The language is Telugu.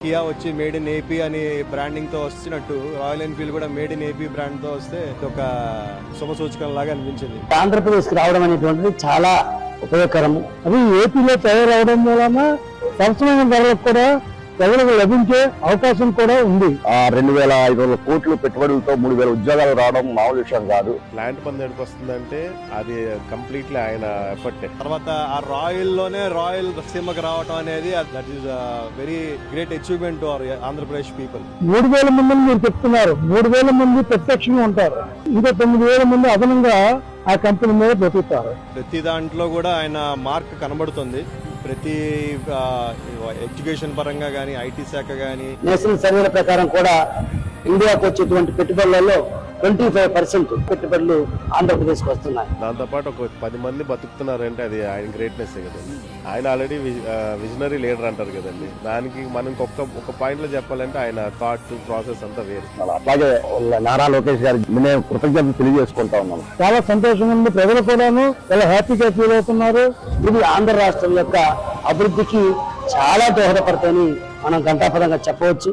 కియా వచ్చి మేడ్ ఇన్ ఏపీ అని బ్రాండింగ్ తో వచ్చినట్టు రాయల్ ఎన్ఫీల్డ్ కూడా మేడ్ ఇన్ ఏపీ బ్రాండ్ తో వస్తే ఒక శుభసూచకం లాగా అనిపించింది. ఆంధ్రప్రదేశ్ కి రావడం అనేటువంటిది చాలా ఉపయోగకరము. అది ఏపీలో తయారవడం వలన సరసమైన ధరలకు కూడా ప్రజలకు లభించే అవకాశం కూడా ఉంది. 2500 కోట్లు పెట్టుబడులతో 3000 ఉద్యోగాలు రావడం మామూలు విషయం కాదు. ప్లాంట్ పని దగ్గరికి వస్తుందంటే అది కంప్లీట్లీ ఆయన ఎఫర్ట్. తర్వాత ఆ రాయల్ లోనే రాయల్ సీమకు రావడం అనేది that is very great achievement to our Andhra Pradesh people. 3000 మందిని మీరు చెప్తున్నారు, 3000 మంది ప్రత్యక్షంగా ఉంటారు, ఇంకా 9000 మంది అదనంగా ఆ కంపెనీ మీద బ్రతుకుతారు. ప్రతి దాంట్లో కూడా ఆయన మార్క్ కనబడుతుంది. ప్రతి ఎడ్యుకేషన్ పరంగా కానీ, ఐటీ శాఖ కానీ. నేషనల్ సర్వేల ప్రకారం కూడా ఇండియాకు వచ్చేటువంటి పెట్టుబడులలో 25% పెట్టుబడులు ఆంధ్రప్రదేశ్ కు వస్తున్నాయి. దాంతోపాటు ఒక 10 మంది బతుకుతున్నారంటే అది ఆయన గ్రేట్నెస్ కదండి. ఆయన ఆల్రెడీ విజనరీ లీడర్ అంటారు కదండి. దానికి మనం ఒక పాయింట్ లో చెప్పాలంటే ఆయన థాట్ ప్రాసెస్ అంతా వేరు. అలాగే నారా లోకేష్ గారి నేను కృతజ్ఞతలు తెలియజేసుకుంటా ఉన్నాను. చాలా సంతోషంగా ఉంది, ప్రజలు కూడాను చాలా హ్యాపీగా ఫీల్ అవుతున్నారు. ఇది ఆంధ్ర రాష్ట్రం యొక్క అభివృద్ధికి చాలా దోహదపడతాయని మనం ఘంటాపదంగా చెప్పవచ్చు.